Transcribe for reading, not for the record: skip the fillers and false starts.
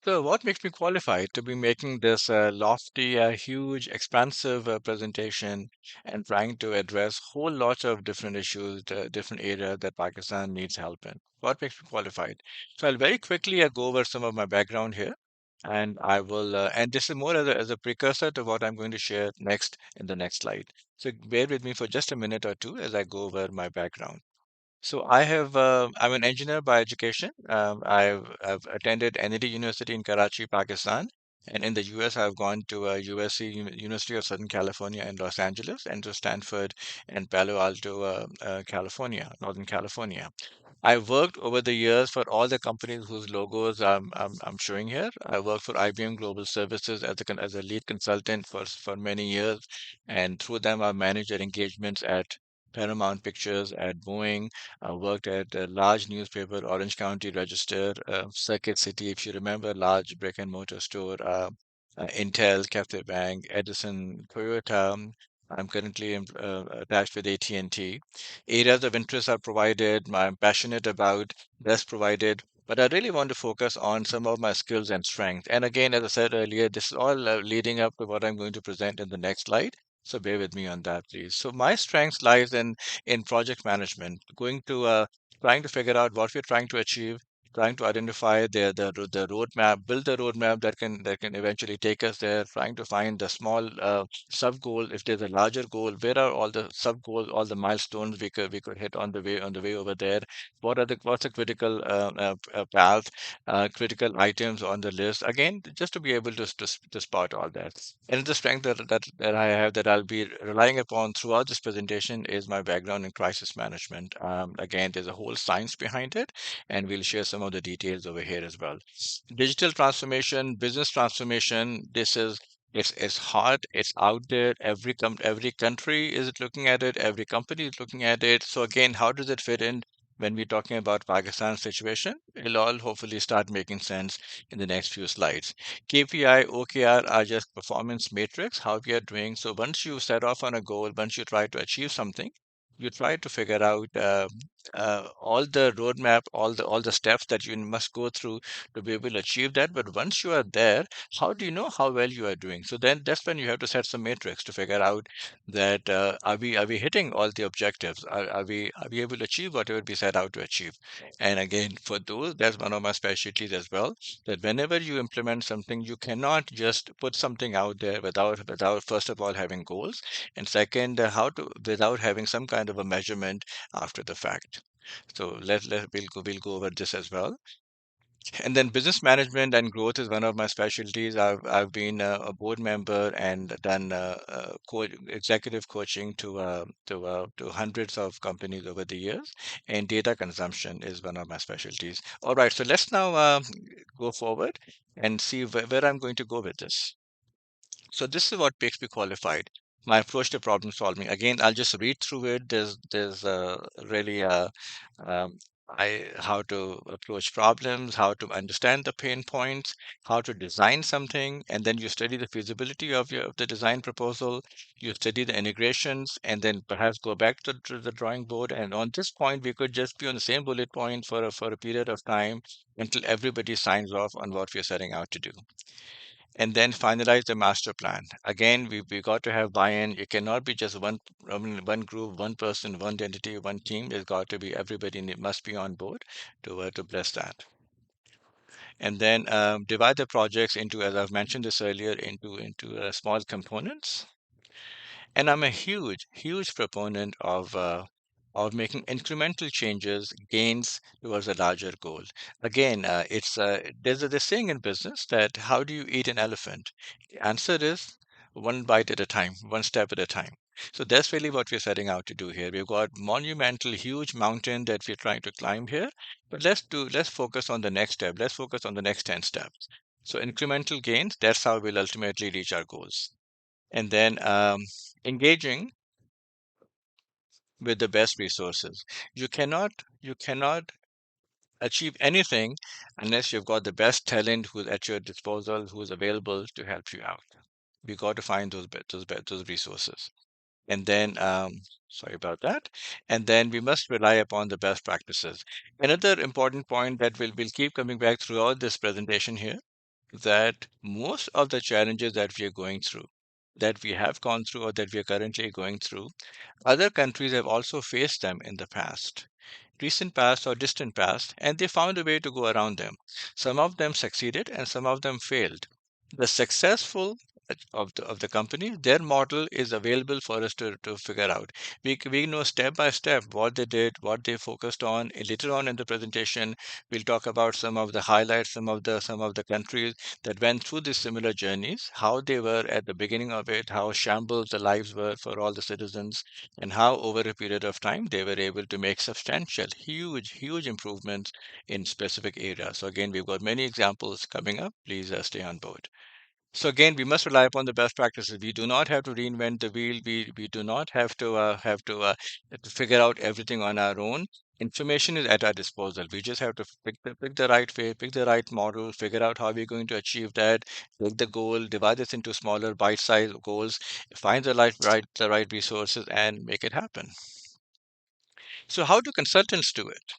So, what makes me qualified to be making this lofty, huge, expansive presentation and trying to address whole lots of different issues, different areas that Pakistan needs help in? What makes me qualified? So, I'll very quickly go over some of my background here, and I will, and this is more as a precursor to what I'm going to share next in the next slide. So, bear with me for just a minute or two as I go over my background. So I'm an engineer by education. I've attended NED University in Karachi, Pakistan. And in the US, I've gone to USC, University of Southern California in Los Angeles, and to Stanford and Palo Alto, California, Northern California. I worked over the years for all the companies whose logos I'm showing here. I worked for IBM Global Services as as a lead consultant for many years, and through them I managed their engagements at Paramount Pictures, at Boeing. I worked at a large newspaper, Orange County Register, Circuit City, if you remember, large brick and mortar store, Intel, Cathay Bank, Edison, Toyota. I'm currently attached with AT&T. Areas of interest are provided, I'm passionate about, that's provided. But I really want to focus on some of my skills and strengths. And again, as I said earlier, this is all leading up to what I'm going to present in the next slide. So bear with me on that, please. So my strengths lies in project management, going to trying to figure out what we're trying to achieve, trying to identify the roadmap, build the roadmap that can eventually take us there, trying to find the small sub goal. If there's a larger goal, where are all the sub goals, all the milestones we could hit on the way over there? What's the critical path, critical items on the list? Again, just to be able to spot all that. And the strength that I have that I'll be relying upon throughout this presentation is my background in crisis management. Again, there's a whole science behind it, and we'll share some of the details over here as well. Digital transformation, business transformation, it's hard, it's out there. Every country is looking at it, every company is looking at it. So again, how does it fit in when we're talking about Pakistan's situation? It'll all hopefully start making sense in the next few slides. KPI, OKR are just performance matrix, how we are doing. So once you set off on a goal, once you try to achieve something, you try to figure out all the roadmap, all the steps that you must go through to be able to achieve that. But once you are there, how do you know how well you are doing? So then that's when you have to set some matrix to figure out that are we hitting all the objectives? Are we able to achieve whatever we set out to achieve? And again, for those, that's one of my specialties as well, that whenever you implement something, you cannot just put something out there without first of all having goals, and second, how to without having some kind of a measurement after the fact. So we'll go over this as well. And then business management and growth is one of my specialties. I've been a board member and done executive coaching to hundreds of companies over the years. And data consumption is one of my specialties. All right, so let's now go forward and see where I'm going to go with this. So this is what makes me qualified. My approach to problem solving. Again, I'll just read through it. There's really how to approach problems, how to understand the pain points, how to design something, and then you study the feasibility of the design proposal. You study the integrations, and then perhaps go back to the drawing board. And on this point, we could just be on the same bullet point for a period of time until everybody signs off on what we're setting out to do, and then finalize the master plan. Again, we got to have buy-in. It cannot be just one group, one person, one entity, one team. It's got to be everybody must be on board to bless that. And then divide the projects into, as I've mentioned this earlier, into small components. And I'm a huge proponent of making incremental changes, gains towards a larger goal. Again, there's a this saying in business that how do you eat an elephant? The answer is one bite at a time, one step at a time. So that's really what we're setting out to do here. We've got monumental, huge mountain that we're trying to climb here, but let's focus on the next step. Let's focus on the next 10 steps. So incremental gains, that's how we'll ultimately reach our goals. And then engaging with the best resources. You cannot achieve anything unless you've got the best talent who's at your disposal, who's available to help you out. We got to find those resources. And then sorry about that. And then we must rely upon the best practices. Another important point that we'll keep coming back throughout this presentation here that most of the challenges that we are going through, that we have gone through, or that we are currently going through, other countries have also faced them in the past, recent past or distant past, and they found a way to go around them. Some of them succeeded and some of them failed. The successful of the company, their model is available for us to figure out. We know step by step what they did, what they focused on. And later on in the presentation, we'll talk about some of the highlights, some of the countries that went through these similar journeys, how they were at the beginning of it, how shambles the lives were for all the citizens, and how over a period of time they were able to make substantial, huge improvements in specific areas. So again, we've got many examples coming up. Please stay on board. So again, we must rely upon the best practices. We do not have to reinvent the wheel. We do not have to figure out everything on our own. Information is at our disposal. We just have to pick the right way, pick the right model, figure out how we're going to achieve that, take the goal, divide this into smaller bite-sized goals, find the right resources, and make it happen. So how do consultants do it?